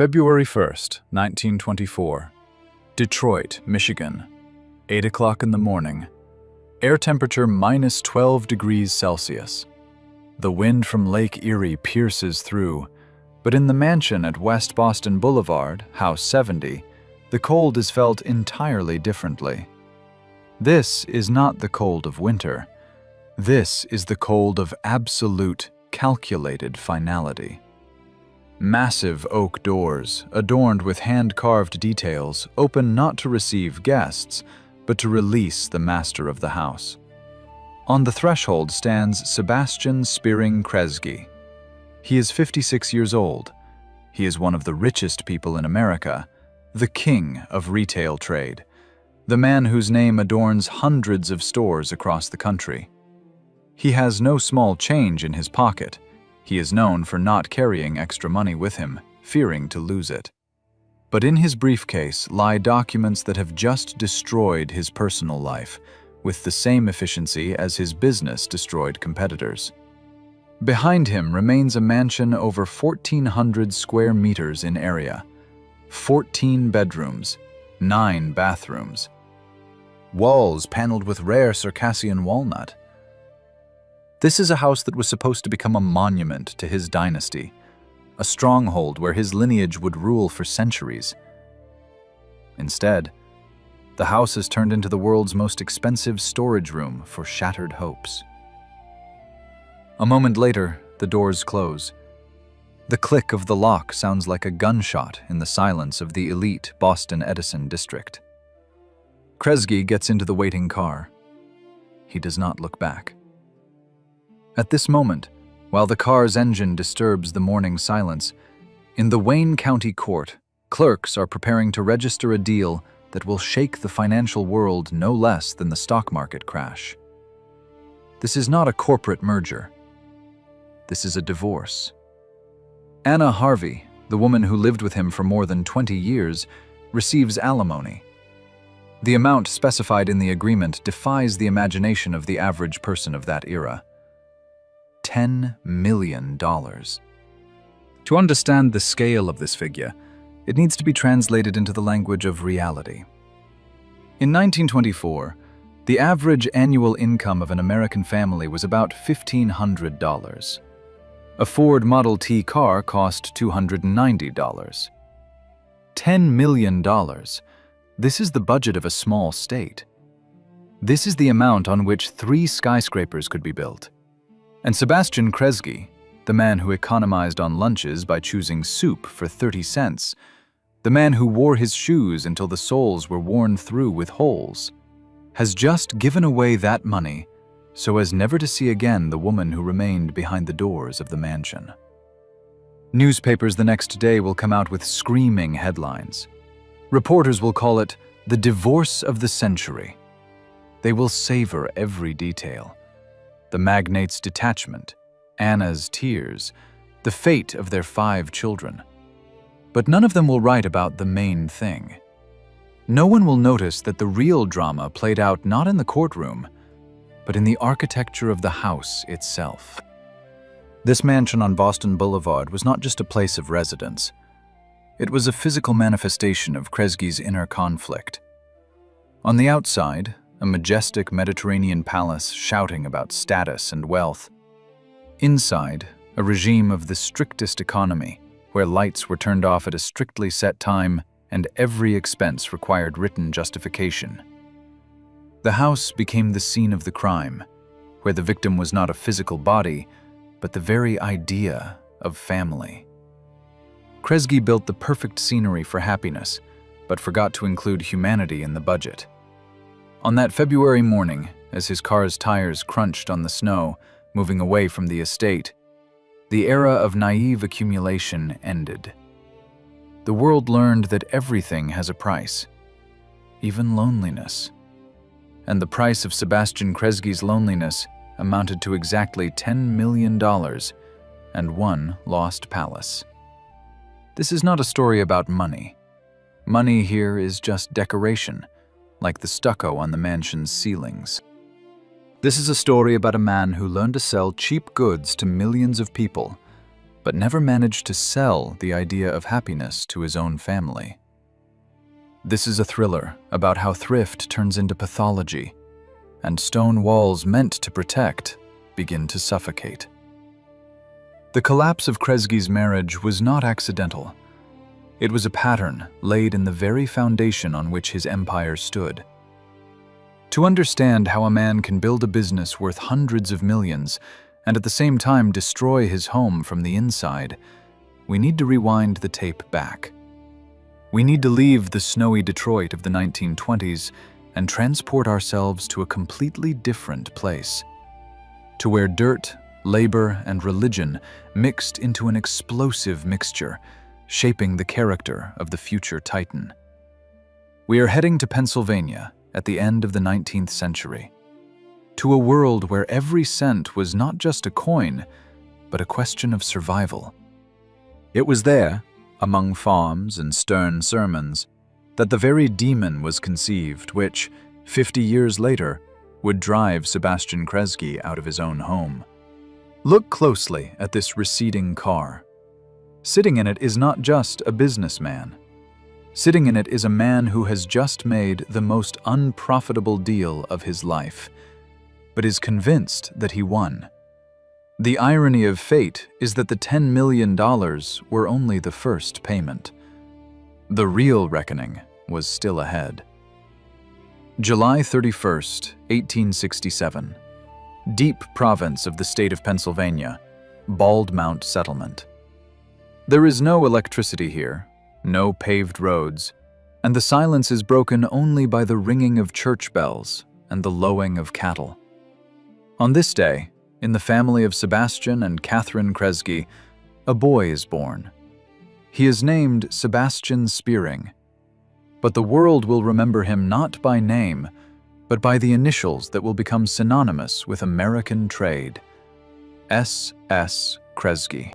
February 1st, 1924. Detroit, Michigan. 8 o'clock in the morning. Air temperature minus 12 degrees Celsius. The wind from Lake Erie pierces through, but in the mansion at West Boston Boulevard, House 70, the cold is felt entirely differently. This is not the cold of winter. This is the cold of absolute, calculated finality. Massive oak doors, adorned with hand-carved details, open not to receive guests, but to release the master of the house. On the threshold stands Sebastian Spearing Kresge. He is 56 years old. He is one of the richest people in America, the king of retail trade, the man whose name adorns hundreds of stores across the country. He has no small change in his pocket. He is known for not carrying extra money with him, fearing to lose it. But in his briefcase lie documents that have just destroyed his personal life, with the same efficiency as his business destroyed competitors. Behind him remains a mansion over 1,400 square meters in area, 14 bedrooms, 9 bathrooms, walls paneled with rare Circassian walnut. This is a house that was supposed to become a monument to his dynasty, a stronghold where his lineage would rule for centuries. Instead, the house has turned into the world's most expensive storage room for shattered hopes. A moment later, the doors close. The click of the lock sounds like a gunshot in the silence of the elite Boston Edison district. Kresge gets into the waiting car. He does not look back. At this moment, while the car's engine disturbs the morning silence, in the Wayne County Court, clerks are preparing to register a deal that will shake the financial world no less than the stock market crash. This is not a corporate merger. This is a divorce. Anna Harvey, the woman who lived with him for more than 20 years, receives alimony. The amount specified in the agreement defies the imagination of the average person of that era. $10 million. To understand the scale of this figure, it needs to be translated into the language of reality. In 1924, the average annual income of an American family was about $1,500. A Ford Model T car cost $290. $10 million. This is the budget of a small state. This is the amount on which 3 skyscrapers could be built. And Sebastian Kresge, the man who economized on lunches by choosing soup for 30 cents, the man who wore his shoes until the soles were worn through with holes, has just given away that money so as never to see again the woman who remained behind the doors of the mansion. Newspapers the next day will come out with screaming headlines. Reporters will call it the divorce of the century. They will savor every detail. The magnate's detachment, Anna's tears, the fate of their 5 children. But none of them will write about the main thing. No one will notice that the real drama played out not in the courtroom, but in the architecture of the house itself. This mansion on Boston Boulevard was not just a place of residence. It was a physical manifestation of Kresge's inner conflict. On the outside, a majestic Mediterranean palace shouting about status and wealth. Inside, a regime of the strictest economy, where lights were turned off at a strictly set time and every expense required written justification. The house became the scene of the crime, where the victim was not a physical body, but the very idea of family. Kresge built the perfect scenery for happiness, but forgot to include humanity in the budget. On that February morning, as his car's tires crunched on the snow, moving away from the estate, the era of naive accumulation ended. The world learned that everything has a price, even loneliness. And the price of Sebastian Kresge's loneliness amounted to exactly $10 million and 1 lost palace. This is not a story about money. Money here is just decoration, like the stucco on the mansion's ceilings. This is a story about a man who learned to sell cheap goods to millions of people, but never managed to sell the idea of happiness to his own family. This is a thriller about how thrift turns into pathology, and stone walls meant to protect begin to suffocate. The collapse of Kresge's marriage was not accidental. It was a pattern laid in the very foundation on which his empire stood. To understand how a man can build a business worth hundreds of millions and at the same time destroy his home from the inside, we need to rewind the tape back. We need to leave the snowy Detroit of the 1920s and transport ourselves to a completely different place, to where dirt, labor, and religion mixed into an explosive mixture, shaping the character of the future titan. We are heading to Pennsylvania at the end of the 19th century, to a world where every cent was not just a coin, but a question of survival. It was there, among farms and stern sermons, that the very demon was conceived which, 50 years later, would drive Sebastian Kresge out of his own home. Look closely at this receding car. Sitting in it is not just a businessman. Sitting in it is a man who has just made the most unprofitable deal of his life, but is convinced that he won. The irony of fate is that the $10 million were only the first payment. The real reckoning was still ahead. July 31st, 1867. Deep province of the state of Pennsylvania, Bald Mount Settlement. There is no electricity here, no paved roads, and the silence is broken only by the ringing of church bells and the lowing of cattle. On this day, in the family of Sebastian and Catherine Kresge, a boy is born. He is named Sebastian Spearing, but the world will remember him not by name, but by the initials that will become synonymous with American trade: S.S. Kresge.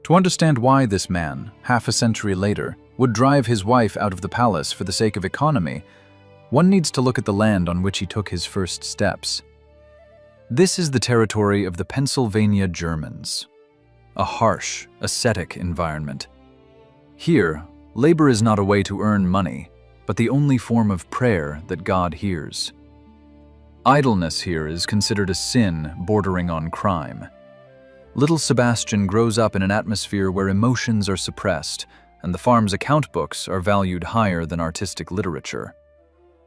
To understand why this man, half a century later, would drive his wife out of the palace for the sake of economy, one needs to look at the land on which he took his first steps. This is the territory of the Pennsylvania Germans, a harsh, ascetic environment. Here, labor is not a way to earn money, but the only form of prayer that God hears. Idleness here is considered a sin bordering on crime. Little Sebastian grows up in an atmosphere where emotions are suppressed and the farm's account books are valued higher than artistic literature.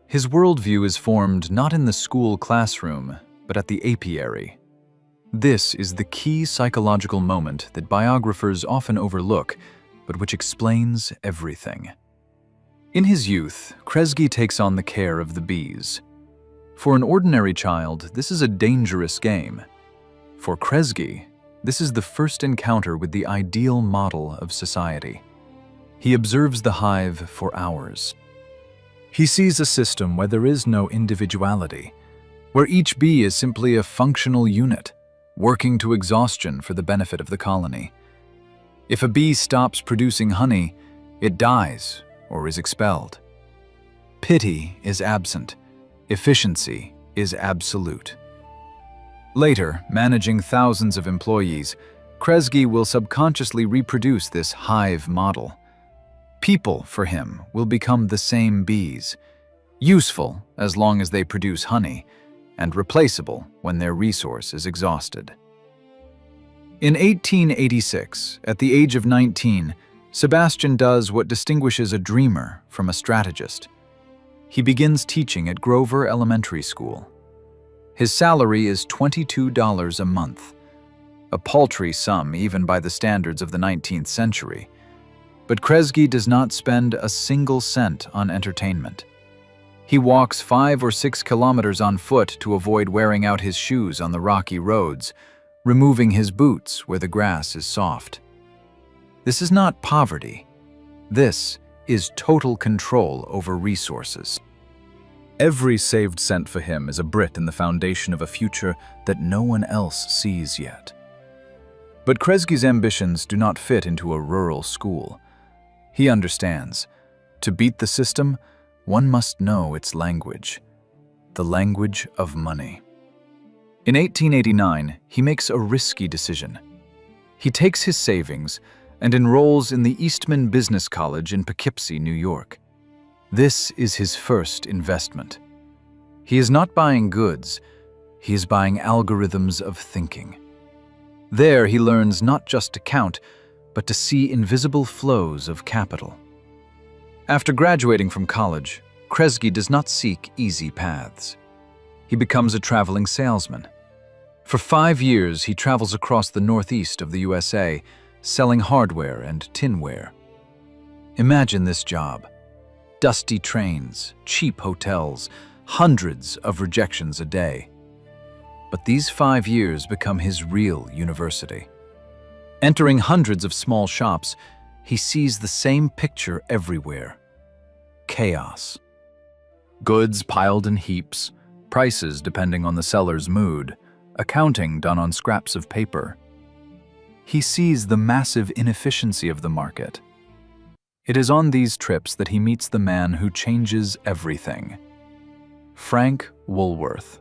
His worldview is formed not in the school classroom, but at the apiary. This is the key psychological moment that biographers often overlook, but which explains everything. In his youth, Kresge takes on the care of the bees. For an ordinary child, this is a dangerous game. For Kresge, this is the first encounter with the ideal model of society. He observes the hive for hours. He sees a system where there is no individuality, where each bee is simply a functional unit, working to exhaustion for the benefit of the colony. If a bee stops producing honey, it dies or is expelled. Pity is absent. Efficiency is absolute. Later, managing thousands of employees, Kresge will subconsciously reproduce this hive model. People, for him, will become the same bees, useful as long as they produce honey, and replaceable when their resource is exhausted. In 1886, at the age of 19, Sebastian does what distinguishes a dreamer from a strategist. He begins teaching at Grover Elementary School. His salary is $22 a month, a paltry sum even by the standards of the 19th century. But Kresge does not spend a single cent on entertainment. He walks 5 or 6 kilometers on foot to avoid wearing out his shoes on the rocky roads, removing his boots where the grass is soft. This is not poverty. This is total control over resources. Every saved cent for him is a brick in the foundation of a future that no one else sees yet. But Kresge's ambitions do not fit into a rural school. He understands, to beat the system, one must know its language, the language of money. In 1889, he makes a risky decision. He takes his savings and enrolls in the Eastman Business College in Poughkeepsie, New York. This is his first investment. He is not buying goods, he is buying algorithms of thinking. There he learns not just to count, but to see invisible flows of capital. After graduating from college, Kresge does not seek easy paths. He becomes a traveling salesman. For 5 years, he travels across the northeast of the USA, selling hardware and tinware. Imagine this job. Dusty trains, cheap hotels, hundreds of rejections a day. But these 5 years become his real university. Entering hundreds of small shops, he sees the same picture everywhere. Chaos. Goods piled in heaps, prices depending on the seller's mood, accounting done on scraps of paper. He sees the massive inefficiency of the market. It is on these trips that he meets the man who changes everything. Frank Woolworth.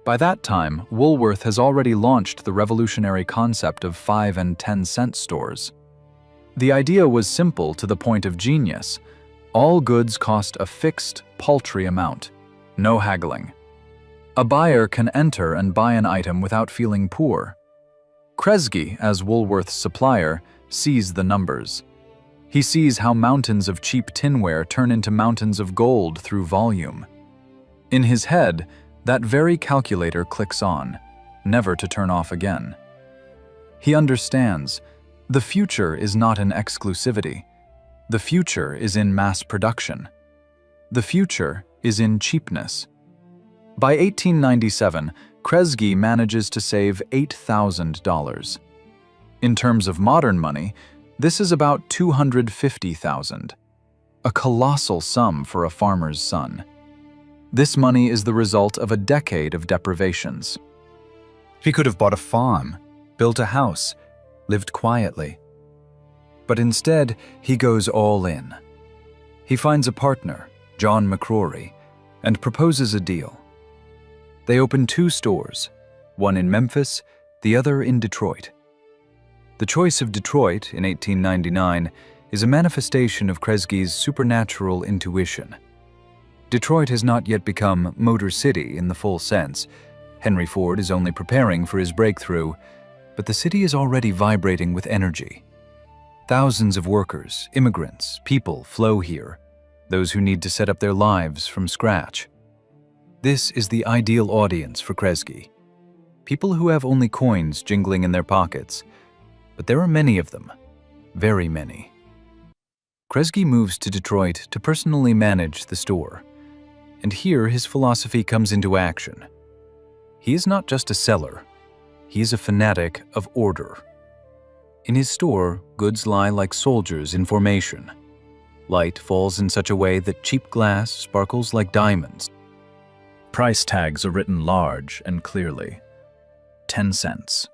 By that time, Woolworth has already launched the revolutionary concept of 5 and 10 cent stores. The idea was simple to the point of genius. All goods cost a fixed, paltry amount. No haggling. A buyer can enter and buy an item without feeling poor. Kresge, as Woolworth's supplier, sees the numbers. He sees how mountains of cheap tinware turn into mountains of gold through volume. In his head, that very calculator clicks on, never to turn off again. He understands, the future is not in exclusivity. The future is in mass production. The future is in cheapness. By 1897, Kresge manages to save $8,000. In terms of modern money, this is about $250,000, a colossal sum for a farmer's son. This money is the result of a decade of deprivations. He could have bought a farm, built a house, lived quietly. But instead, he goes all in. He finds a partner, John McCrory, and proposes a deal. They open 2 stores, one in Memphis, the other in Detroit. The choice of Detroit in 1899 is a manifestation of Kresge's supernatural intuition. Detroit has not yet become Motor City in the full sense. Henry Ford is only preparing for his breakthrough, but the city is already vibrating with energy. Thousands of workers, immigrants, people flow here, those who need to set up their lives from scratch. This is the ideal audience for Kresge. People who have only coins jingling in their pockets, but there are many of them, very many. Kresge moves to Detroit to personally manage the store. And here his philosophy comes into action. He is not just a seller, he is a fanatic of order. In his store, goods lie like soldiers in formation. Light falls in such a way that cheap glass sparkles like diamonds. Price tags are written large and clearly. 10 cents.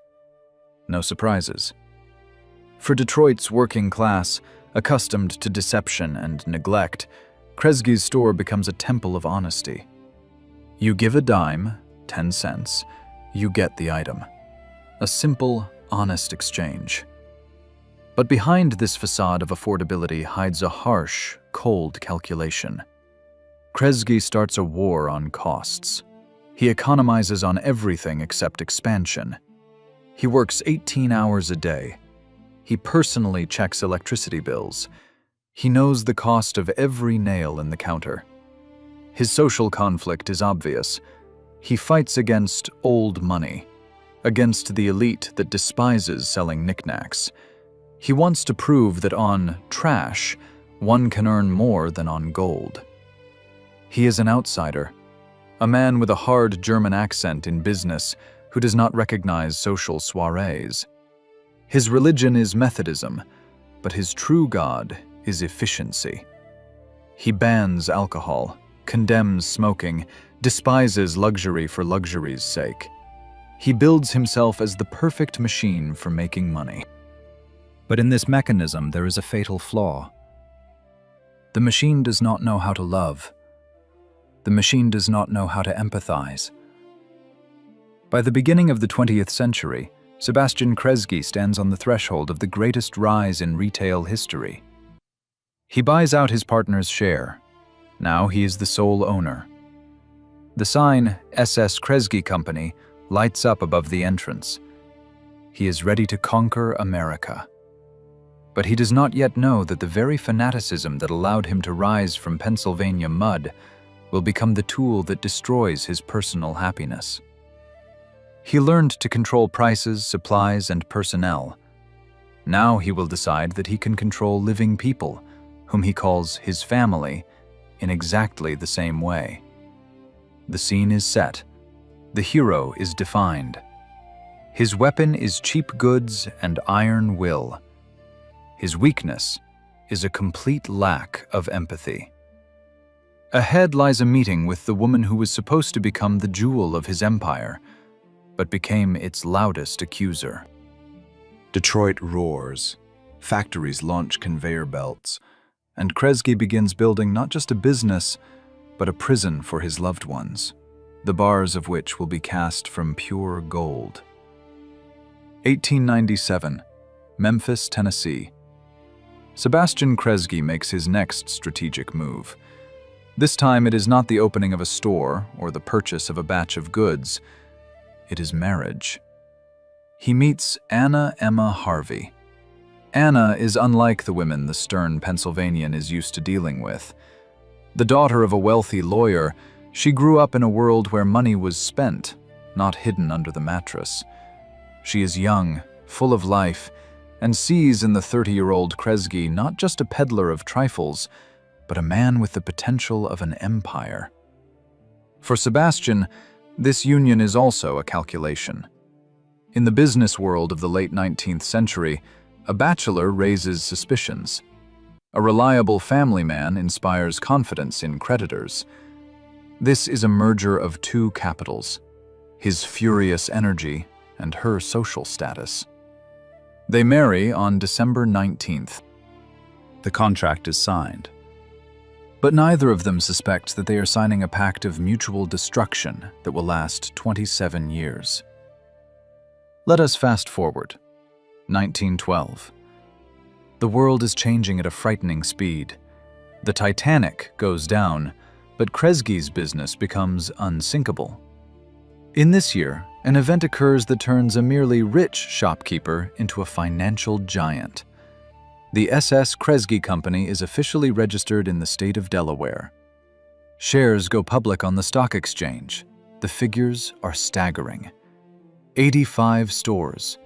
No surprises. For Detroit's working class, accustomed to deception and neglect, Kresge's store becomes a temple of honesty. You give a dime, 10 cents, you get the item. A simple, honest exchange. But behind this facade of affordability hides a harsh, cold calculation. Kresge starts a war on costs. He economizes on everything except expansion. He works 18 hours a day. He personally checks electricity bills. He knows the cost of every nail in the counter. His social conflict is obvious. He fights against old money, against the elite that despises selling knickknacks. He wants to prove that on trash, one can earn more than on gold. He is an outsider, a man with a hard German accent in business who does not recognize social soirees. His religion is Methodism, but his true God is efficiency. He bans alcohol, condemns smoking, despises luxury for luxury's sake. He builds himself as the perfect machine for making money. But in this mechanism there is a fatal flaw. The machine does not know how to love. The machine does not know how to empathize. By the beginning of the 20th century, Sebastian Kresge stands on the threshold of the greatest rise in retail history. He buys out his partner's share. Now he is the sole owner. The sign, SS Kresge Company, lights up above the entrance. He is ready to conquer America. But he does not yet know that the very fanaticism that allowed him to rise from Pennsylvania mud will become the tool that destroys his personal happiness. He learned to control prices, supplies, and personnel. Now he will decide that he can control living people, whom he calls his family, in exactly the same way. The scene is set. The hero is defined. His weapon is cheap goods and iron will. His weakness is a complete lack of empathy. Ahead lies a meeting with the woman who was supposed to become the jewel of his empire, but became its loudest accuser. Detroit roars. Factories launch conveyor belts, and Kresge begins building not just a business, but a prison for his loved ones, the bars of which will be cast from pure gold. 1897, Memphis, Tennessee. Sebastian Kresge makes his next strategic move. This time it is not the opening of a store or the purchase of a batch of goods. It is marriage. He meets Anna Emma Harvey. Anna is unlike the women the stern Pennsylvanian is used to dealing with. The daughter of a wealthy lawyer, she grew up in a world where money was spent, not hidden under the mattress. She is young, full of life, and sees in the 30-year-old Kresge not just a peddler of trifles, but a man with the potential of an empire. For Sebastian, this union is also a calculation. In the business world of the late 19th century, a bachelor raises suspicions. A reliable family man inspires confidence in creditors. This is a merger of two capitals, his furious energy and her social status. They marry on December 19th. The contract is signed. But neither of them suspects that they are signing a pact of mutual destruction that will last 27 years. Let us fast forward. 1912. The world is changing at a frightening speed. The Titanic goes down, but Kresge's business becomes unsinkable. In this year, an event occurs that turns a merely rich shopkeeper into a financial giant. The SS Kresge Company is officially registered in the state of Delaware. Shares go public on the stock exchange. The figures are staggering. 85 stores.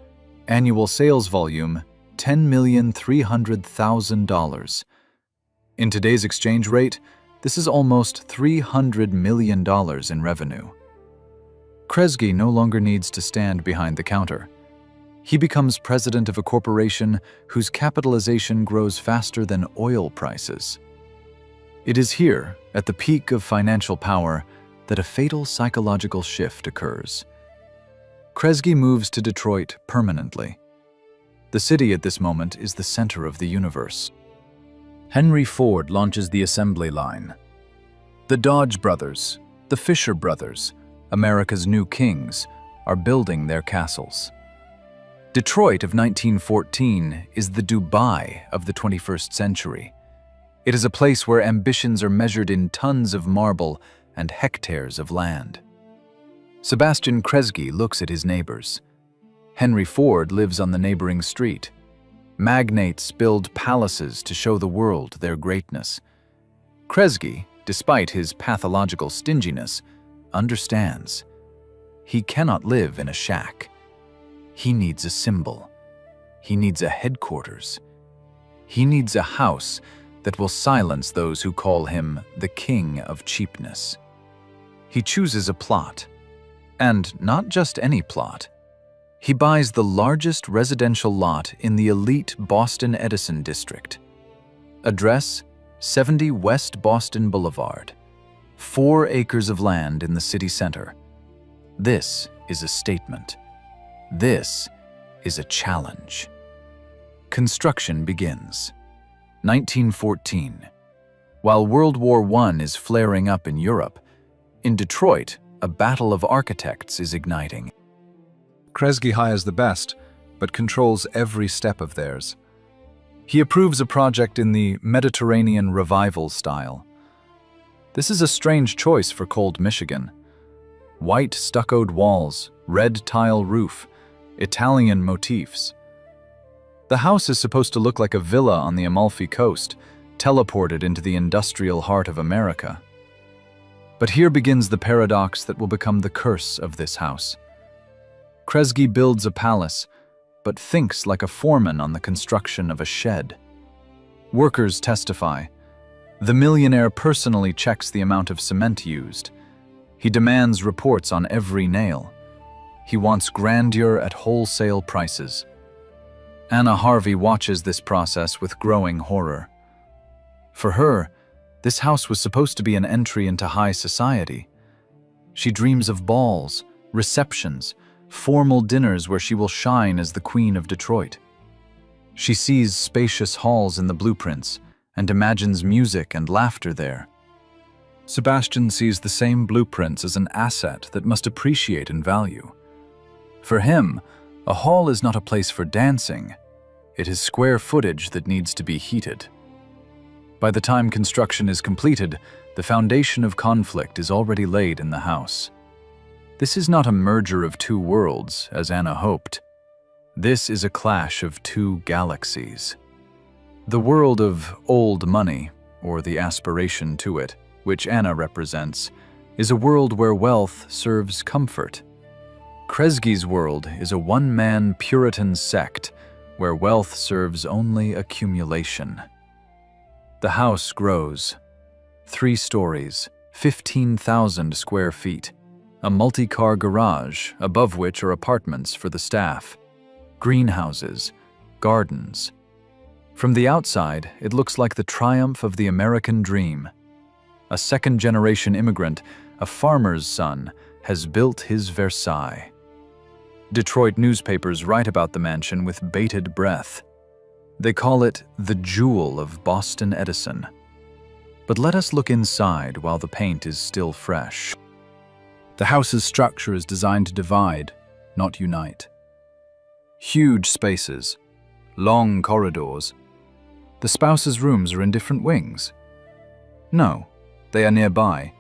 Annual sales volume, $10,300,000. In today's exchange rate, this is almost $300 million in revenue. Kresge no longer needs to stand behind the counter. He becomes president of a corporation whose capitalization grows faster than oil prices. It is here, at the peak of financial power, that a fatal psychological shift occurs. Kresge moves to Detroit permanently. The city at this moment is the center of the universe. Henry Ford launches the assembly line. The Dodge brothers, the Fisher brothers, America's new kings, are building their castles. Detroit of 1914 is the Dubai of the 21st century. It is a place where ambitions are measured in tons of marble and hectares of land. Sebastian Kresge looks at his neighbors. Henry Ford lives on the neighboring street. Magnates build palaces to show the world their greatness. Kresge, despite his pathological stinginess, understands. He cannot live in a shack. He needs a symbol. He needs a headquarters. He needs a house that will silence those who call him the king of cheapness. He chooses a plot, and not just any plot. He buys the largest residential lot in the elite Boston Edison district. Address, 70 West Boston Boulevard. 4 acres of land in the city center. This is a statement. This is a challenge. Construction begins. 1914. While World War I is flaring up in Europe, in Detroit, a battle of architects is igniting. Kresge hires the best, but controls every step of theirs. He approves a project in the Mediterranean revival style. This is a strange choice for cold Michigan. White stuccoed walls, red tile roof, Italian motifs. The house is supposed to look like a villa on the Amalfi Coast, teleported into the industrial heart of America. But here begins the paradox that will become the curse of this house. Kresge builds a palace, but thinks like a foreman on the construction of a shed. Workers testify. The millionaire personally checks the amount of cement used. He demands reports on every nail. He wants grandeur at wholesale prices. Anna Harvey watches this process with growing horror. For her, this house was supposed to be an entry into high society. She dreams of balls, receptions, formal dinners where she will shine as the Queen of Detroit. She sees spacious halls in the blueprints and imagines music and laughter there. Sebastian sees the same blueprints as an asset that must appreciate in value. For him, a hall is not a place for dancing. It is square footage that needs to be heated. By the time construction is completed, the foundation of conflict is already laid in the house. This is not a merger of two worlds, as Anna hoped. This is a clash of two galaxies. The world of old money, or the aspiration to it, which Anna represents, is a world where wealth serves comfort. Kresge's world is a one-man Puritan sect where wealth serves only accumulation. The house grows. 3 stories, 15,000 square feet, a multi-car garage above which are apartments for the staff, greenhouses, gardens. From the outside, it looks like the triumph of the American dream. A second-generation immigrant, a farmer's son, has built his Versailles. Detroit newspapers write about the mansion with bated breath. They call it the jewel of Boston Edison. But let us look inside while the paint is still fresh. The house's structure is designed to divide, not unite. Huge spaces, long corridors. The spouses' rooms are in different wings. No, they are nearby,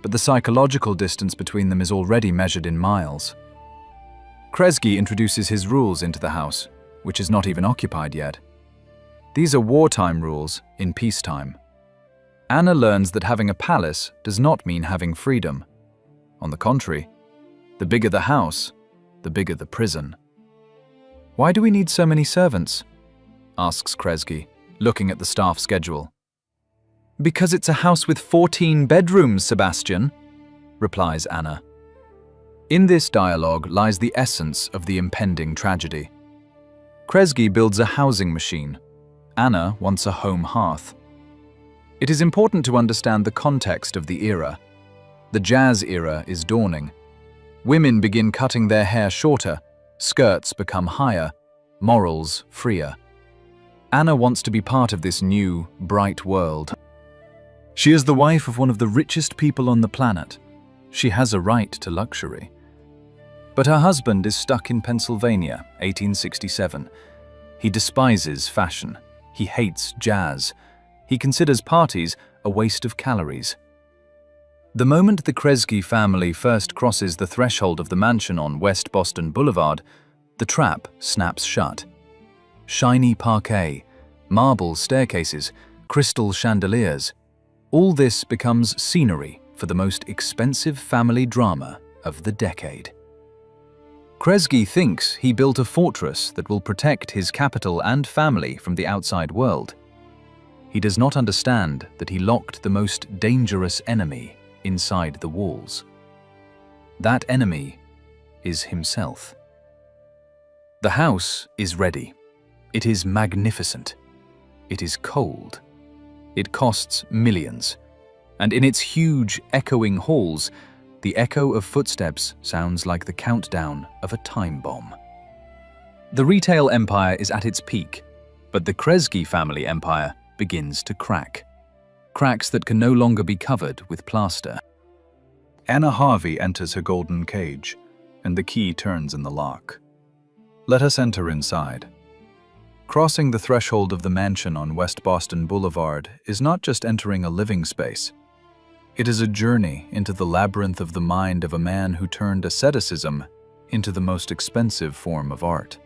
but the psychological distance between them is already measured in miles. Kresge introduces his rules into the house, which is not even occupied yet. These are wartime rules in peacetime. Anna learns that having a palace does not mean having freedom. On the contrary, the bigger the house, the bigger the prison. "Why do we need so many servants?" asks Kresge, looking at the staff schedule. "Because it's a house with 14 bedrooms, Sebastian," replies Anna. In this dialogue lies the essence of the impending tragedy. Kresge builds a housing machine. Anna wants a home hearth. It is important to understand the context of the era. The jazz era is dawning. Women begin cutting their hair shorter, skirts become higher, morals freer. Anna wants to be part of this new, bright world. She is the wife of one of the richest people on the planet. She has a right to luxury. But her husband is stuck in Pennsylvania, 1867. He despises fashion. He hates jazz. He considers parties a waste of calories. The moment the Kresge family first crosses the threshold of the mansion on West Boston Boulevard, the trap snaps shut. Shiny parquet, marble staircases, crystal chandeliers. All this becomes scenery for the most expensive family drama of the decade. Kresge thinks he built a fortress that will protect his capital and family from the outside world. He does not understand that he locked the most dangerous enemy inside the walls. That enemy is himself. The house is ready. It is magnificent. It is cold. It costs millions. And in its huge, echoing halls, the echo of footsteps sounds like the countdown of a time bomb. The retail empire is at its peak, but the Kresge family empire begins to crack. Cracks that can no longer be covered with plaster. Anna Harvey enters her golden cage and the key turns in the lock. Let us enter inside. Crossing the threshold of the mansion on West Boston Boulevard is not just entering a living space. It is a journey into the labyrinth of the mind of a man who turned asceticism into the most expensive form of art.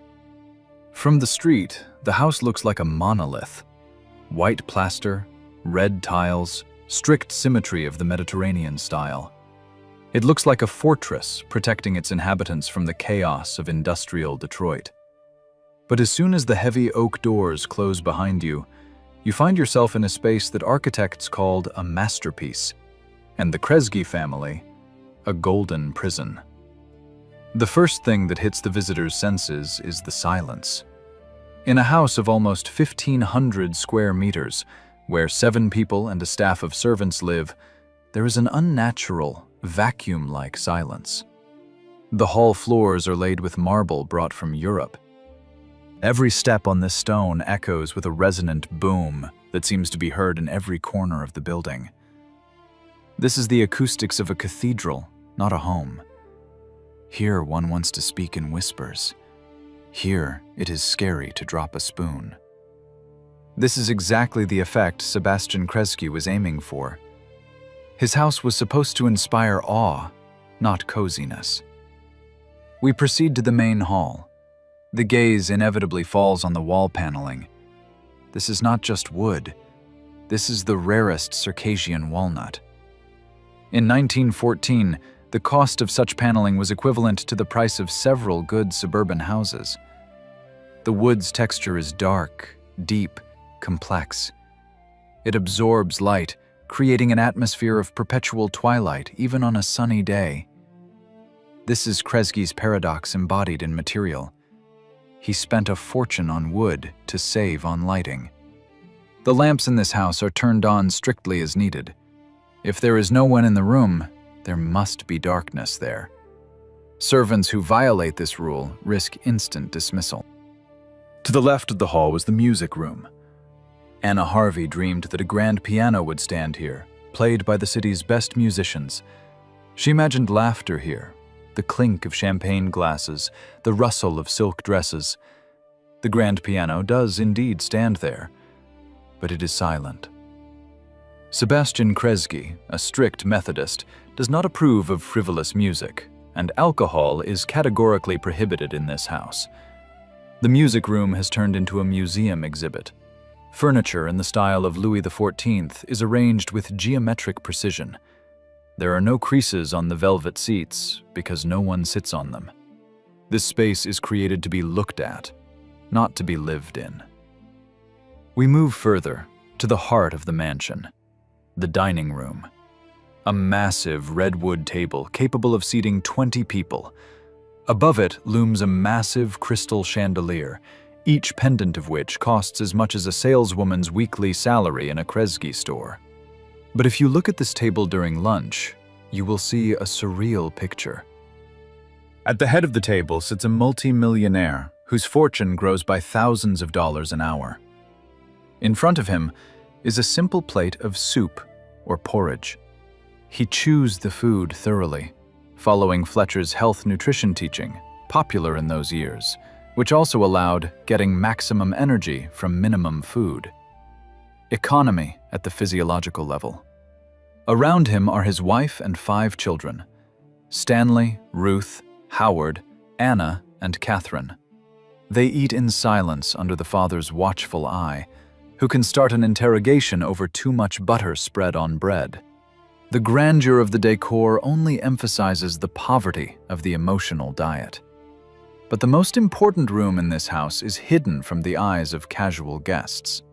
From the street, the house looks like a monolith. White plaster, red tiles, strict symmetry of the Mediterranean style. It looks like a fortress protecting its inhabitants from the chaos of industrial Detroit. But as soon as the heavy oak doors close behind you, you find yourself in a space that architects called a masterpiece, and the Kresge family, a golden prison. The first thing that hits the visitor's senses is the silence. In a house of almost 1,500 square meters, where 7 people and a staff of servants live, there is an unnatural, vacuum-like silence. The hall floors are laid with marble brought from Europe. Every step on this stone echoes with a resonant boom that seems to be heard in every corner of the building. This is the acoustics of a cathedral, not a home. Here one wants to speak in whispers. Here it is scary to drop a spoon. This is exactly the effect Sebastian Kresge was aiming for. His house was supposed to inspire awe, not coziness. We proceed to the main hall. The gaze inevitably falls on the wall paneling. This is not just wood. This is the rarest Circassian walnut. In 1914, the cost of such paneling was equivalent to the price of several good suburban houses. The wood's texture is dark, deep, complex. It absorbs light, creating an atmosphere of perpetual twilight even on a sunny day. This is Kresge's paradox embodied in material. He spent a fortune on wood to save on lighting. The lamps in this house are turned on strictly as needed. If there is no one in the room, there must be darkness there. Servants who violate this rule risk instant dismissal. To the left of the hall was the music room. Anna Harvey dreamed that a grand piano would stand here, played by the city's best musicians. She imagined laughter here, the clink of champagne glasses, the rustle of silk dresses. The grand piano does indeed stand there, but it is silent. Sebastian Kresge, a strict Methodist, does not approve of frivolous music, and alcohol is categorically prohibited in this house. The music room has turned into a museum exhibit. Furniture in the style of Louis XIV is arranged with geometric precision. There are no creases on the velvet seats because no one sits on them. This space is created to be looked at, not to be lived in. We move further, to the heart of the mansion, the dining room. A massive redwood table capable of seating 20 people. Above it looms a massive crystal chandelier, each pendant of which costs as much as a saleswoman's weekly salary in a Kresge store. But if you look at this table during lunch, you will see a surreal picture. At the head of the table sits a multi-millionaire whose fortune grows by thousands of dollars an hour. In front of him is a simple plate of soup or porridge. He chews the food thoroughly, following Fletcher's health nutrition teaching, popular in those years, which also allowed getting maximum energy from minimum food. Economy at the physiological level. Around him are his wife and 5 children: Stanley, Ruth, Howard, Anna, and Catherine. They eat in silence under the father's watchful eye, who can start an interrogation over too much butter spread on bread. The grandeur of the decor only emphasizes the poverty of the emotional diet. But the most important room in this house is hidden from the eyes of casual guests.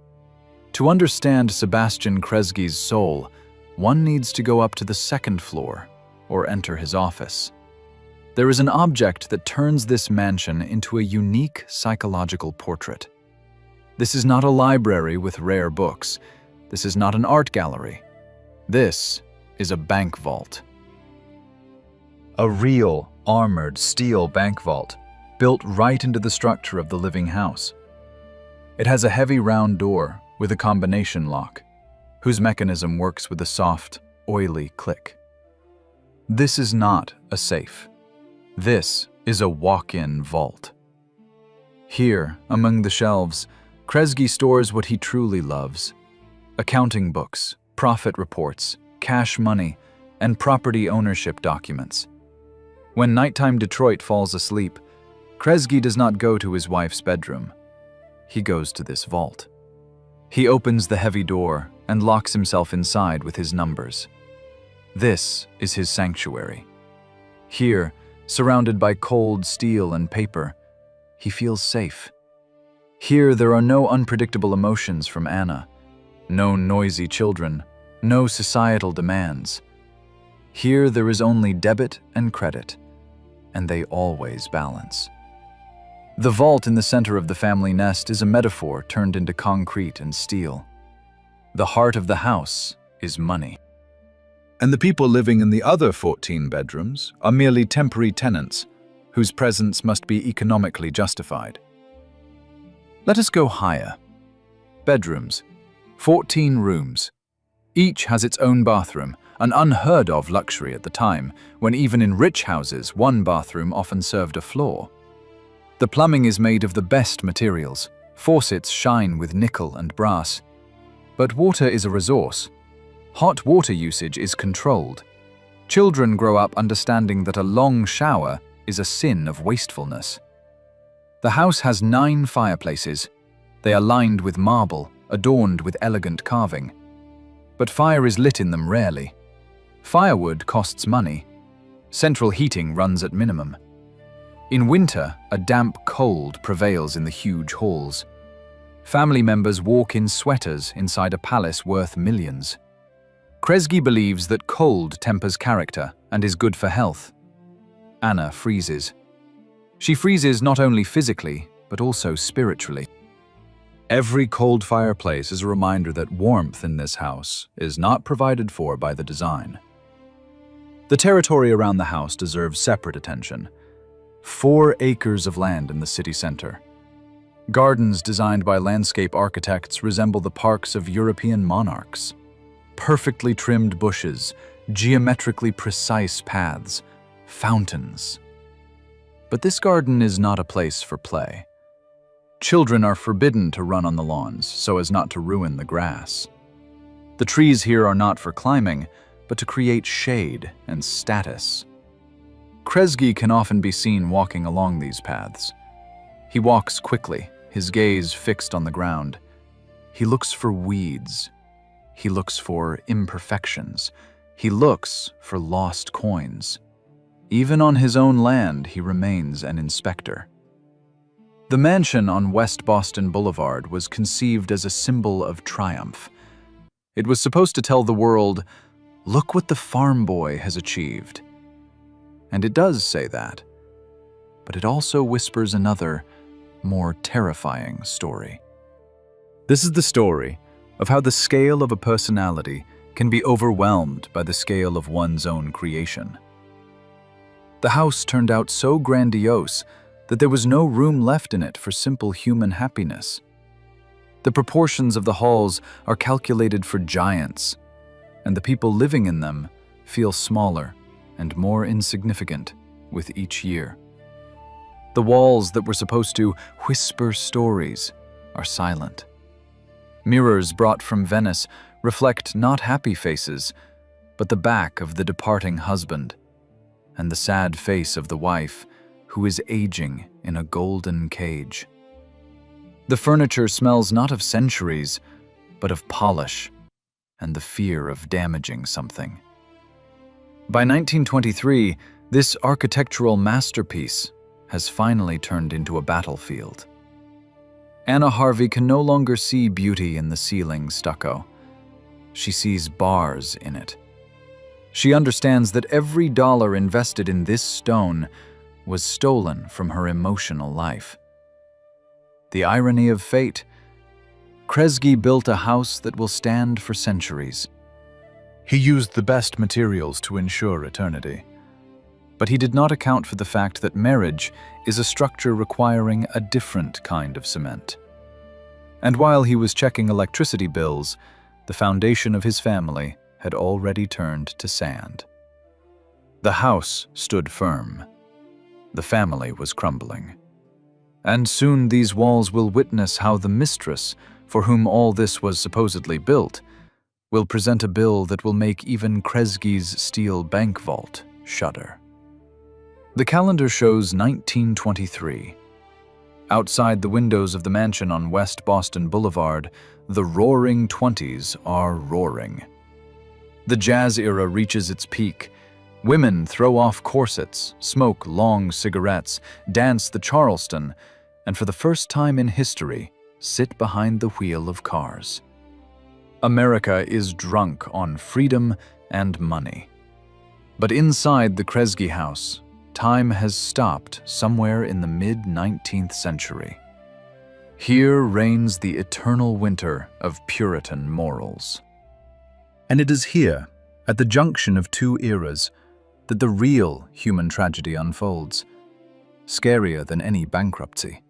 To understand Sebastian Kresge's soul, one needs to go up to the 2nd floor or enter his office. There is an object that turns this mansion into a unique psychological portrait. This is not a library with rare books. This is not an art gallery. This is a bank vault. A real, armored steel bank vault, built right into the structure of the living house. It has a heavy round door with a combination lock, whose mechanism works with a soft, oily click. This is not a safe. This is a walk-in vault. Here, among the shelves, Kresge stores what he truly loves: accounting books, profit reports, cash money, and property ownership documents. When nighttime Detroit falls asleep, Kresge does not go to his wife's bedroom. He goes to this vault. He opens the heavy door and locks himself inside with his numbers. This is his sanctuary. Here, surrounded by cold steel and paper, he feels safe. Here there are no unpredictable emotions from Anna, no noisy children, no societal demands. Here there is only debit and credit, and they always balance. The vault in the center of the family nest is a metaphor turned into concrete and steel. The heart of the house is money. And the people living in the other 14 bedrooms are merely temporary tenants, whose presence must be economically justified. Let us go higher. Bedrooms, 14 rooms. Each has its own bathroom, an unheard-of luxury at the time, when even in rich houses, one bathroom often served a floor. The plumbing is made of the best materials. Faucets shine with nickel and brass. But water is a resource. Hot water usage is controlled. Children grow up understanding that a long shower is a sin of wastefulness. The house has 9 fireplaces. They are lined with marble, adorned with elegant carving. But fire is lit in them rarely. Firewood costs money. Central heating runs at minimum. In winter, a damp cold prevails in the huge halls. Family members walk in sweaters inside a palace worth millions. Kresge believes that cold tempers character and is good for health. Anna freezes. She freezes not only physically, but also spiritually. Every cold fireplace is a reminder that warmth in this house is not provided for by the design. The territory around the house deserves separate attention. 4 acres of land in the city center. Gardens designed by landscape architects resemble the parks of European monarchs. Perfectly trimmed bushes, geometrically precise paths, fountains. But this garden is not a place for play. Children are forbidden to run on the lawns so as not to ruin the grass. The trees here are not for climbing, but to create shade and status. Kresge can often be seen walking along these paths. He walks quickly, his gaze fixed on the ground. He looks for weeds. He looks for imperfections. He looks for lost coins. Even on his own land, he remains an inspector. The mansion on West Boston Boulevard was conceived as a symbol of triumph. It was supposed to tell the world, "Look what the farm boy has achieved." And it does say that. But it also whispers another, more terrifying story. This is the story of how the scale of a personality can be overwhelmed by the scale of one's own creation. The house turned out so grandiose that there was no room left in it for simple human happiness. The proportions of the halls are calculated for giants, and the people living in them feel smaller and more insignificant with each year. The walls that were supposed to whisper stories are silent. Mirrors brought from Venice reflect not happy faces, but the back of the departing husband and the sad face of the wife who is aging in a golden cage. The furniture smells not of centuries, but of polish and the fear of damaging something. By 1923, this architectural masterpiece has finally turned into a battlefield. Anna Harvey can no longer see beauty in the ceiling stucco. She sees bars in it. She understands that every dollar invested in this stone was stolen from her emotional life. The irony of fate. Kresge built a house that will stand for centuries. He used the best materials to ensure eternity. But he did not account for the fact that marriage is a structure requiring a different kind of cement. And while he was checking electricity bills, the foundation of his family had already turned to sand. The house stood firm. The family was crumbling. And soon these walls will witness how the mistress, for whom all this was supposedly built, will present a bill that will make even Kresge's steel bank vault shudder. The calendar shows 1923. Outside the windows of the mansion on West Boston Boulevard, the roaring 20s are roaring. The jazz era reaches its peak. Women throw off corsets, smoke long cigarettes, dance the Charleston, and for the first time in history, sit behind the wheel of cars. America is drunk on freedom and money. But inside the Kresge house, time has stopped somewhere in the mid-19th century. Here reigns the eternal winter of Puritan morals. And it is here, at the junction of two eras, that the real human tragedy unfolds, scarier than any bankruptcy.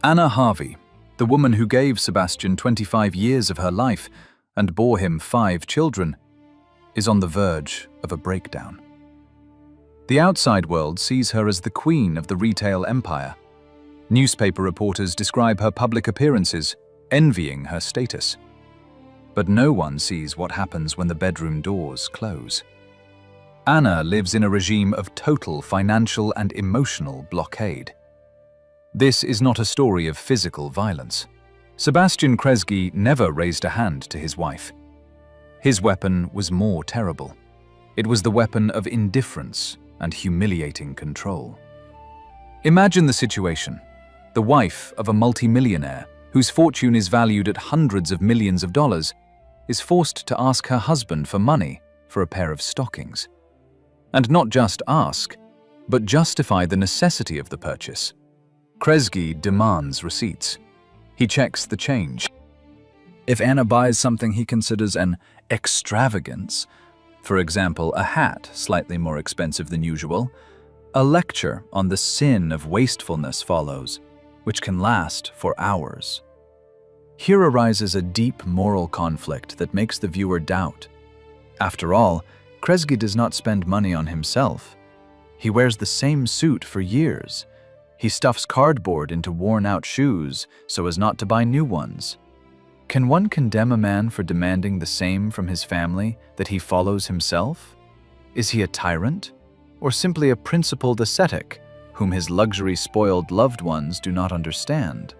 Anna Harvey, the woman who gave Sebastian 25 years of her life and bore him 5 children, is on the verge of a breakdown. The outside world sees her as the queen of the retail empire. Newspaper reporters describe her public appearances, envying her status. But no one sees what happens when the bedroom doors close. Anna lives in a regime of total financial and emotional blockade. This is not a story of physical violence. Sebastian Kresge never raised a hand to his wife. His weapon was more terrible. It was the weapon of indifference and humiliating control. Imagine the situation. The wife of a multimillionaire, whose fortune is valued at hundreds of millions of dollars, is forced to ask her husband for money for a pair of stockings. And not just ask, but justify the necessity of the purchase. Kresge demands receipts. He checks the change. If Anna buys something he considers an extravagance, for example, a hat slightly more expensive than usual, a lecture on the sin of wastefulness follows, which can last for hours. Here arises a deep moral conflict that makes the viewer doubt. After all, Kresge does not spend money on himself. He wears the same suit for years. He stuffs cardboard into worn-out shoes so as not to buy new ones. Can one condemn a man for demanding the same from his family that he follows himself? Is he a tyrant, or simply a principled ascetic whom his luxury-spoiled loved ones do not understand?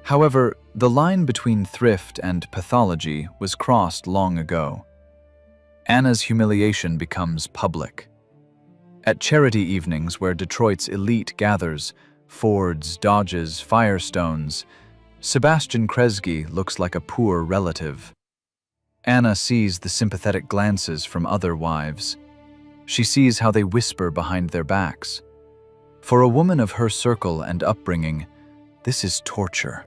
However, the line between thrift and pathology was crossed long ago. Anna's humiliation becomes public. At charity evenings where Detroit's elite gathers, Fords, Dodges, Firestones, Sebastian Kresge looks like a poor relative. Anna sees the sympathetic glances from other wives. She sees how they whisper behind their backs. For a woman of her circle and upbringing, this is torture.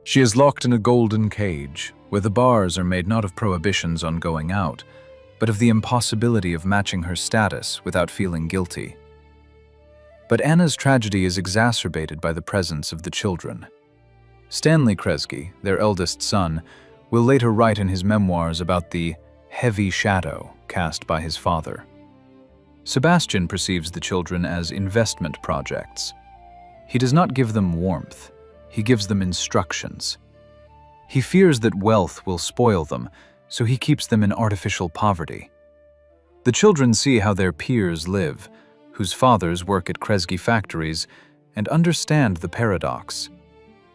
She is locked in a golden cage, where the bars are made not of prohibitions on going out, but of the impossibility of matching her status without feeling guilty. But Anna's tragedy is exacerbated by the presence of the children. Stanley Kresge, their eldest son, will later write in his memoirs about the heavy shadow cast by his father. Sebastian perceives the children as investment projects. He does not give them warmth, he gives them instructions. He fears that wealth will spoil them, so he keeps them in artificial poverty. The children see how their peers live, whose fathers work at Kresge factories, and understand the paradox.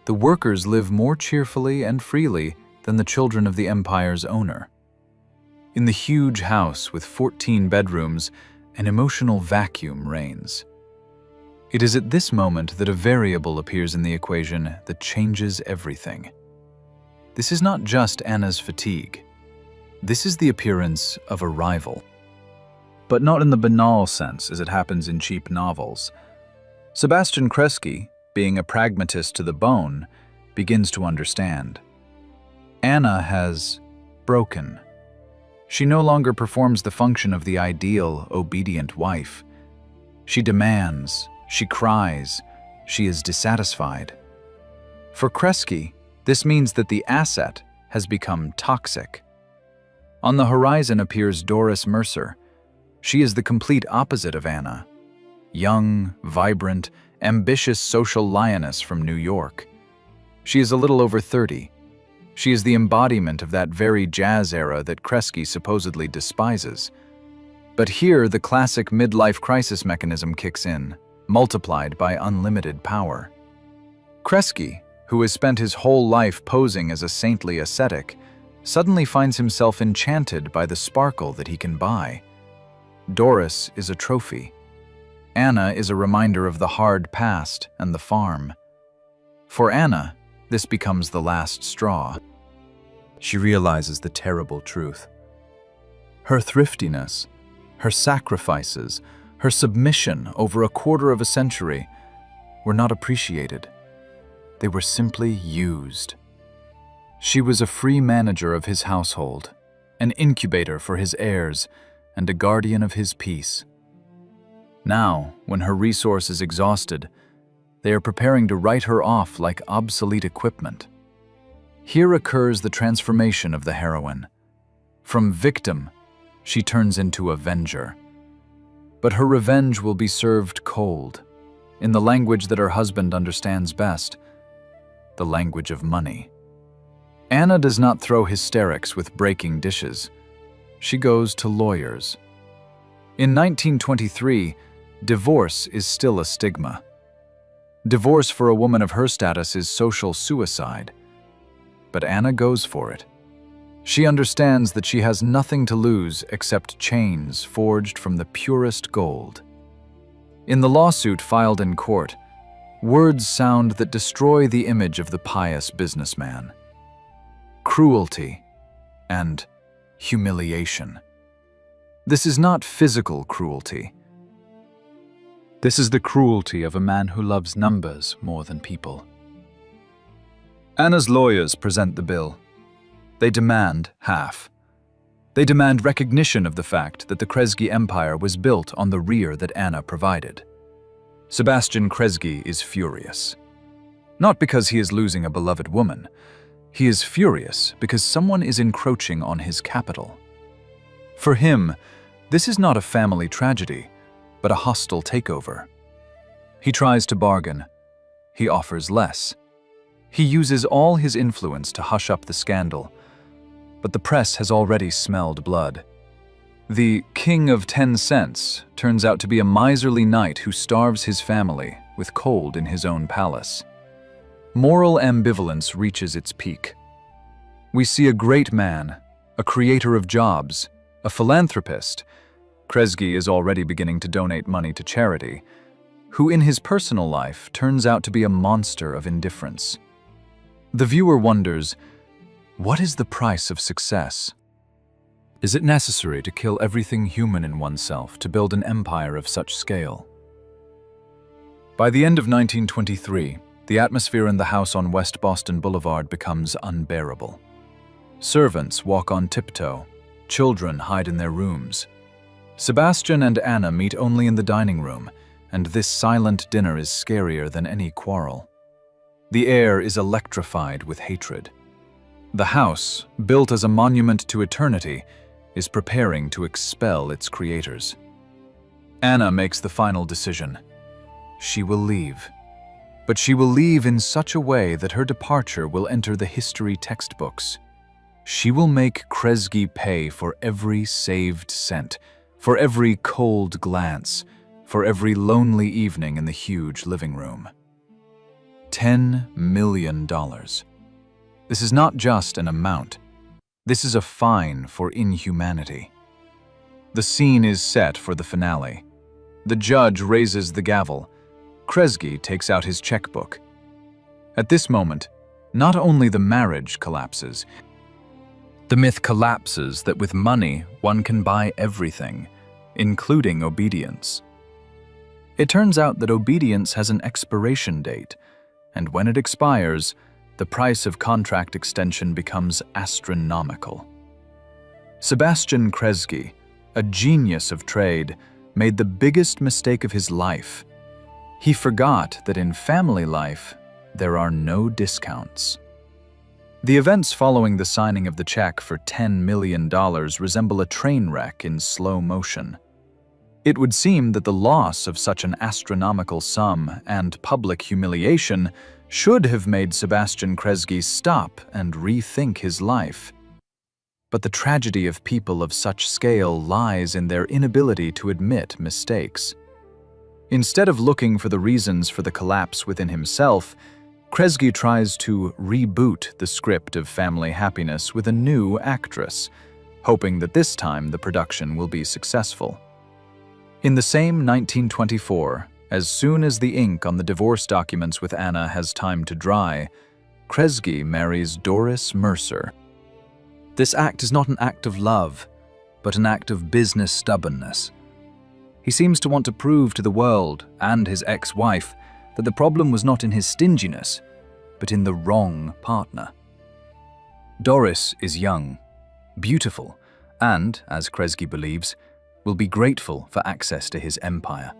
The workers live more cheerfully and freely than the children of the empire's owner. In the huge house with 14 bedrooms, an emotional vacuum reigns. It is at this moment that a variable appears in the equation that changes everything. This is not just Anna's fatigue. This is the appearance of a rival. But not in the banal sense as it happens in cheap novels. Sebastian Kresge, being a pragmatist to the bone, begins to understand. Anna has broken. She no longer performs the function of the ideal, obedient wife. She demands, she cries, she is dissatisfied. For Kresge, this means that the asset has become toxic. On the horizon appears Doris Mercer. She is the complete opposite of Anna. young, vibrant, ambitious social lioness from New York. She is a little over 30. She is the embodiment of that very jazz era that Kresge supposedly despises. But here, the classic midlife crisis mechanism kicks in, multiplied by unlimited power. Kresge, who has spent his whole life posing as a saintly ascetic, suddenly finds himself enchanted by the sparkle that he can buy. Doris is a trophy. Anna is a reminder of the hard past and the farm. For Anna, this becomes the last straw. She realizes the terrible truth. Her thriftiness, her sacrifices, her submission over a quarter of a century were not appreciated. They were simply used. She was a free manager of his household, an incubator for his heirs, and a guardian of his peace. Now, when her resource is exhausted, they are preparing to write her off like obsolete equipment. Here occurs the transformation of the heroine. From victim, she turns into avenger. But her revenge will be served cold, in the language that her husband understands best, the language of money. Anna does not throw hysterics with breaking dishes. She goes to lawyers. In 1923, divorce is still a stigma. Divorce for a woman of her status is social suicide. But Anna goes for it. She understands that she has nothing to lose except chains forged from the purest gold. In the lawsuit filed in court, words sound that destroy the image of the pious businessman. Cruelty and humiliation. This is not physical cruelty. This is the cruelty of a man who loves numbers more than people. Anna's lawyers present the bill. They demand half. They demand recognition of the fact that the Kresge empire was built on the rear that Anna provided. Sebastian Kresge is furious. Not because he is losing a beloved woman. He is furious because someone is encroaching on his capital. For him, this is not a family tragedy, but a hostile takeover. He tries to bargain. He offers less. He uses all his influence to hush up the scandal, but the press has already smelled blood. The king of 10 cents turns out to be a miserly knight who starves his family with cold in his own palace. Moral ambivalence reaches its peak. We see a great man, a creator of jobs, a philanthropist. Kresge is already beginning to donate money to charity, who in his personal life turns out to be a monster of indifference. The viewer wonders, what is the price of success? Is it necessary to kill everything human in oneself to build an empire of such scale? By the end of 1923, the atmosphere in the house on West Boston Boulevard becomes unbearable. Servants walk on tiptoe. Children hide in their rooms. Sebastian and Anna meet only in the dining room, and this silent dinner is scarier than any quarrel. The air is electrified with hatred. The house, built as a monument to eternity, is preparing to expel its creators. Anna makes the final decision. She will leave. But she will leave in such a way that her departure will enter the history textbooks. She will make Kresge pay for every saved cent, for every cold glance, for every lonely evening in the huge living room. $10 million. This is not just an amount. This is a fine for inhumanity. The scene is set for the finale. The judge raises the gavel. Kresge takes out his checkbook. At this moment, not only the marriage collapses, the myth collapses that with money one can buy everything, including obedience. It turns out that obedience has an expiration date, and when it expires, the price of contract extension becomes astronomical. Sebastian Kresge, a genius of trade, made the biggest mistake of his life. He forgot that in family life, there are no discounts. The events following the signing of the check for $10 million resemble a train wreck in slow motion. It would seem that the loss of such an astronomical sum and public humiliation should have made Sebastian Kresge stop and rethink his life. But the tragedy of people of such scale lies in their inability to admit mistakes. Instead of looking for the reasons for the collapse within himself, Kresge tries to reboot the script of family happiness with a new actress, hoping that this time the production will be successful. In the same 1924, as soon as the ink on the divorce documents with Anna has time to dry, Kresge marries Doris Mercer. This act is not an act of love, but an act of business stubbornness. He seems to want to prove to the world and his ex-wife that the problem was not in his stinginess, but in the wrong partner. Doris is young, beautiful, and, as Kresge believes, will be grateful for access to his empire.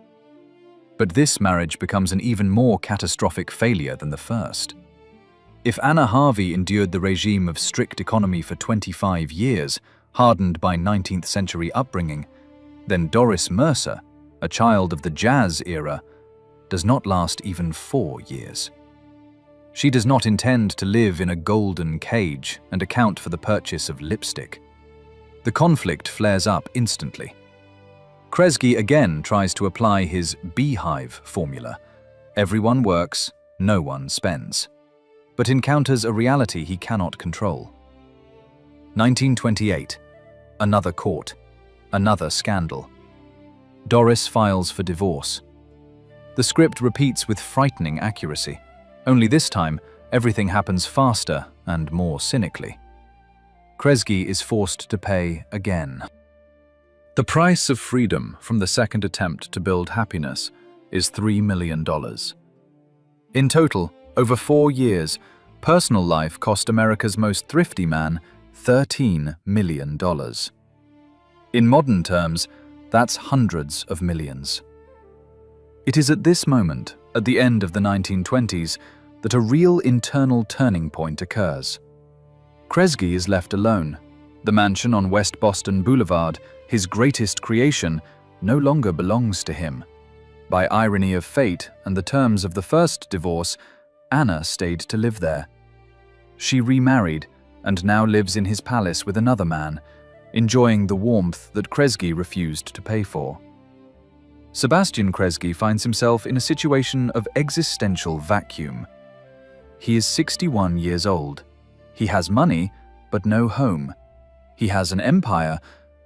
But this marriage becomes an even more catastrophic failure than the first. If Anna Harvey endured the regime of strict economy for 25 years, hardened by 19th century upbringing, then Doris Mercer, a child of the jazz era, does not last even 4 years. She does not intend to live in a golden cage and account for the purchase of lipstick. The conflict flares up instantly. Kresge again tries to apply his beehive formula. Everyone works, no one spends, but encounters a reality he cannot control. 1928. Another court. Another scandal. Doris files for divorce. The script repeats with frightening accuracy. Only this time, everything happens faster and more cynically. Kresge is forced to pay again. The price of freedom from the second attempt to build happiness is $3 million. In total, over 4 years, personal life cost America's most thrifty man $13 million. In modern terms, that's hundreds of millions. It is at this moment, at the end of the 1920s, that a real internal turning point occurs. Kresge is left alone. The mansion on West Boston Boulevard, his greatest creation, no longer belongs to him. By irony of fate and the terms of the first divorce, Anna stayed to live there. She remarried and now lives in his palace with another man, enjoying the warmth that Kresge refused to pay for. Sebastian Kresge finds himself in a situation of existential vacuum. He is 61 years old. He has money, but no home. He has an empire,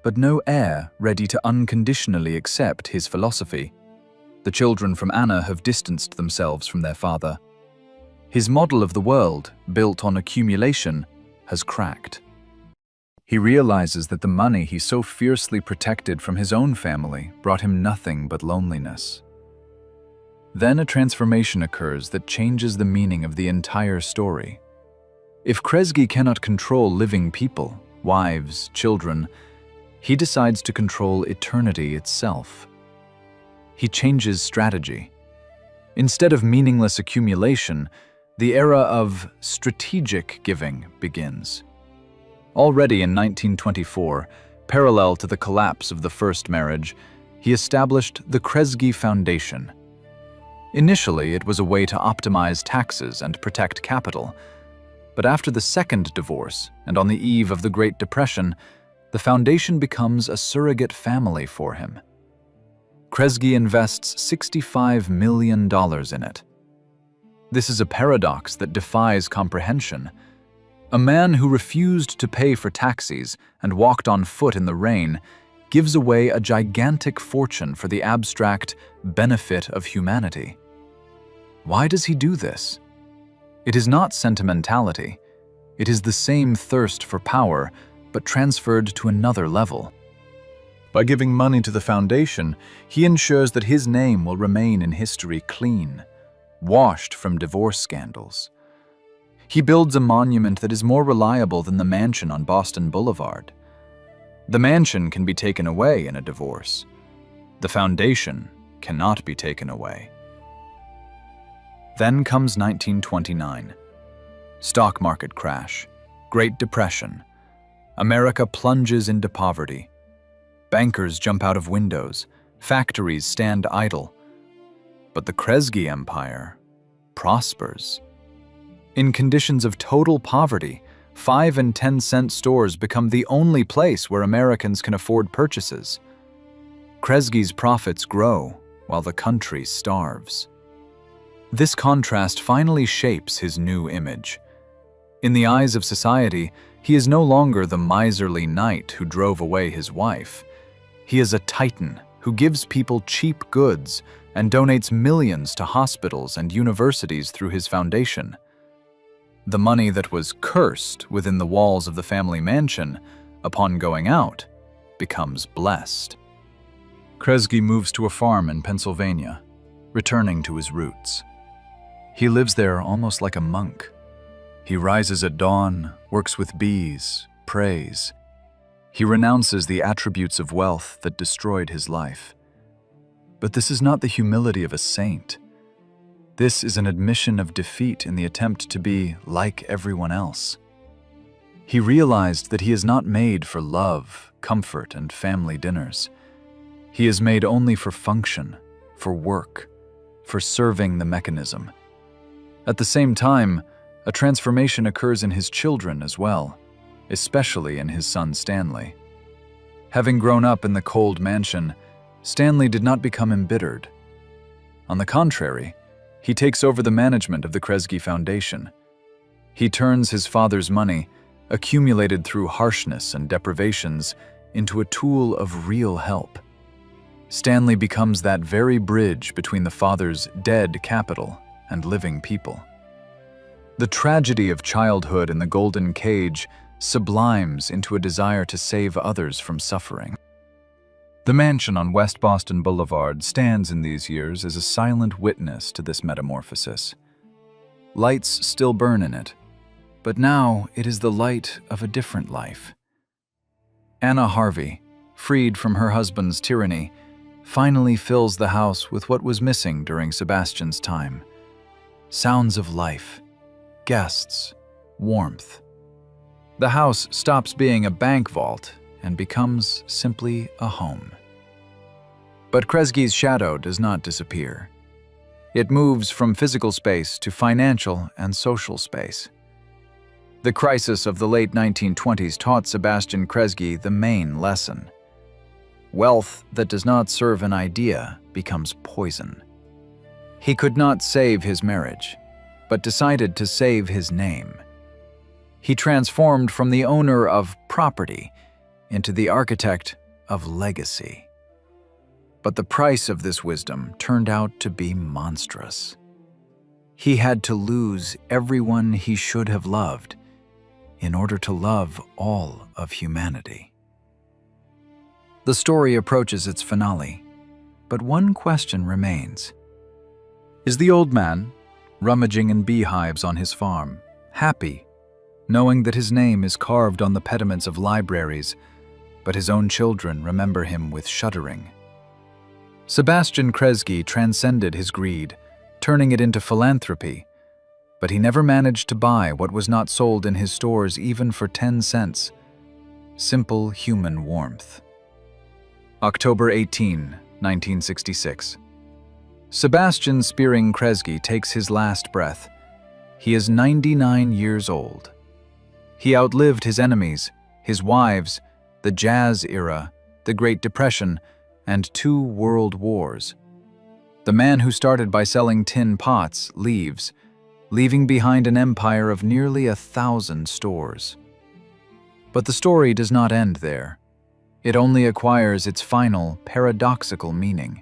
but no heir ready to unconditionally accept his philosophy. The children from Anna have distanced themselves from their father. His model of the world, built on accumulation, has cracked. He realizes that the money he so fiercely protected from his own family brought him nothing but loneliness. Then a transformation occurs that changes the meaning of the entire story. If Kresge cannot control living people, wives, children, he decides to control eternity itself. He changes strategy. Instead of meaningless accumulation, the era of strategic giving begins. Already in 1924, parallel to the collapse of the first marriage, he established the Kresge Foundation. Initially, it was a way to optimize taxes and protect capital. But after the second divorce, and on the eve of the Great Depression, the foundation becomes a surrogate family for him. Kresge invests $65 million in it. This is a paradox that defies comprehension. A man who refused to pay for taxis and walked on foot in the rain gives away a gigantic fortune for the abstract benefit of humanity. Why does he do this? It is not sentimentality. It is the same thirst for power, but transferred to another level. By giving money to the foundation, he ensures that his name will remain in history clean, washed from divorce scandals. He builds a monument that is more reliable than the mansion on Boston Boulevard. The mansion can be taken away in a divorce. The foundation cannot be taken away. Then comes 1929. Stock market crash, Great Depression. America plunges into poverty. Bankers jump out of windows. Factories stand idle. But the Kresge Empire prospers. In conditions of total poverty, 5 and 10-cent stores become the only place where Americans can afford purchases. Kresge's profits grow while the country starves. This contrast finally shapes his new image. In the eyes of society, he is no longer the miserly knight who drove away his wife. He is a titan who gives people cheap goods and donates millions to hospitals and universities through his foundation. The money that was cursed within the walls of the family mansion, upon going out, becomes blessed. Kresge moves to a farm in Pennsylvania, returning to his roots. He lives there almost like a monk. He rises at dawn, works with bees, prays. He renounces the attributes of wealth that destroyed his life. But this is not the humility of a saint. This is an admission of defeat in the attempt to be like everyone else. He realized that he is not made for love, comfort, and family dinners. He is made only for function, for work, for serving the mechanism. At the same time, a transformation occurs in his children as well, especially in his son Stanley. Having grown up in the cold mansion, Stanley did not become embittered. On the contrary, he takes over the management of the Kresge Foundation. He turns his father's money, accumulated through harshness and deprivations, into a tool of real help. Stanley becomes that very bridge between the father's dead capital and living people. The tragedy of childhood in the golden cage sublimes into a desire to save others from suffering. The mansion on West Boston Boulevard stands in these years as a silent witness to this metamorphosis. Lights still burn in it, but now it is the light of a different life. Anna Harvey, freed from her husband's tyranny, finally fills the house with what was missing during Sebastian's time: sounds of life, guests, warmth. The house stops being a bank vault and becomes simply a home. But Kresge's shadow does not disappear. It moves from physical space to financial and social space. The crisis of the late 1920s taught Sebastian Kresge the main lesson. Wealth that does not serve an idea becomes poison. He could not save his marriage, but decided to save his name. He transformed from the owner of property into the architect of legacy. But the price of this wisdom turned out to be monstrous. He had to lose everyone he should have loved in order to love all of humanity. The story approaches its finale, but one question remains. Is the old man, rummaging in beehives on his farm, happy, knowing that his name is carved on the pediments of libraries, but his own children remember him with shuddering? Sebastian Kresge transcended his greed, turning it into philanthropy, but he never managed to buy what was not sold in his stores even for 10 cents: simple human warmth. October 18, 1966. Sebastian Spearing Kresge takes his last breath. He is 99 years old. He outlived his enemies, his wives, the Jazz era, the Great Depression, and 2 world wars. The man who started by selling tin pots leaves, leaving behind an empire of nearly 1,000 stores. But the story does not end there. It only acquires its final, paradoxical meaning.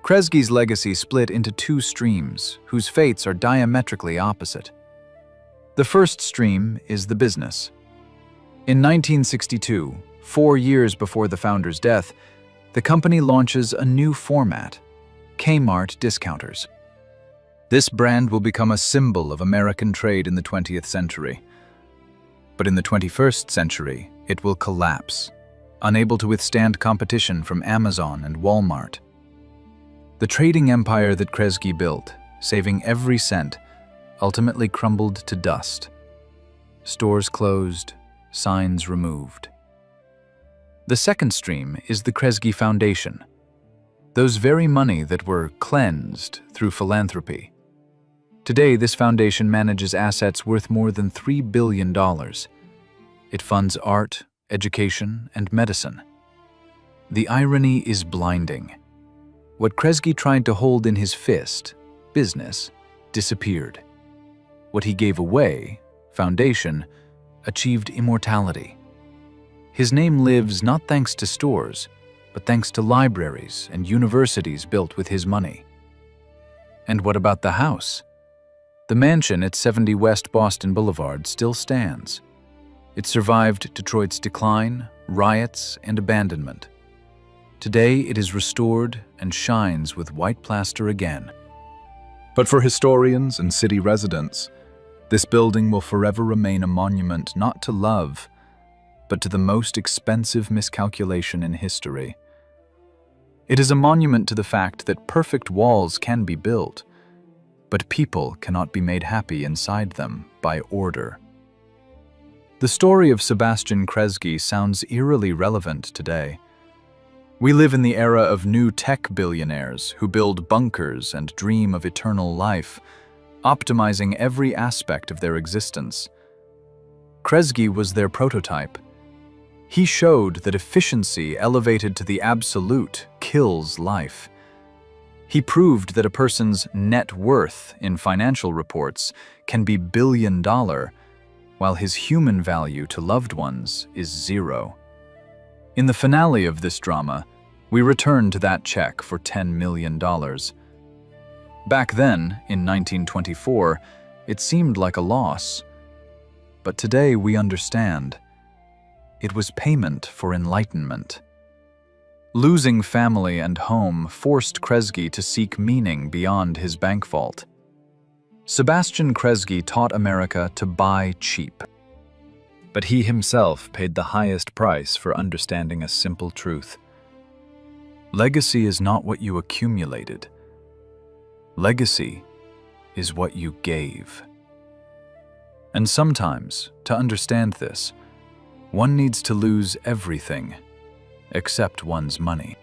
Kresge's legacy split into 2 streams, whose fates are diametrically opposite. The first stream is the business. In 1962, 4 years before the founder's death, the company launches a new format: Kmart Discounters. This brand will become a symbol of American trade in the 20th century. But in the 21st century, it will collapse, unable to withstand competition from Amazon and Walmart. The trading empire that Kresge built, saving every cent, ultimately crumbled to dust. Stores closed, signs removed. The second stream is the Kresge Foundation, those very money that were cleansed through philanthropy. Today, this foundation manages assets worth more than $3 billion. It funds art, education, and medicine. The irony is blinding. What Kresge tried to hold in his fist, business, disappeared. What he gave away, foundation, achieved immortality. His name lives not thanks to stores, but thanks to libraries and universities built with his money. And what about the house? The mansion at 70 West Boston Boulevard still stands. It survived Detroit's decline, riots, and abandonment. Today, it is restored and shines with white plaster again. But for historians and city residents, this building will forever remain a monument not to love, but to the most expensive miscalculation in history. It is a monument to the fact that perfect walls can be built, but people cannot be made happy inside them by order. The story of Sebastian Kresge sounds eerily relevant today. We live in the era of new tech billionaires who build bunkers and dream of eternal life, optimizing every aspect of their existence. Kresge was their prototype. He showed that efficiency elevated to the absolute kills life. He proved that a person's net worth in financial reports can be billion-dollar, while his human value to loved ones is zero. In the finale of this drama, we return to that check for $10 million. Back then, in 1924, it seemed like a loss. But today we understand. It was payment for enlightenment. Losing family and home forced Kresge to seek meaning beyond his bank vault. Sebastian Kresge taught America to buy cheap. But he himself paid the highest price for understanding a simple truth. Legacy is not what you accumulated. Legacy is what you gave. And sometimes, to understand this, one needs to lose everything except one's money.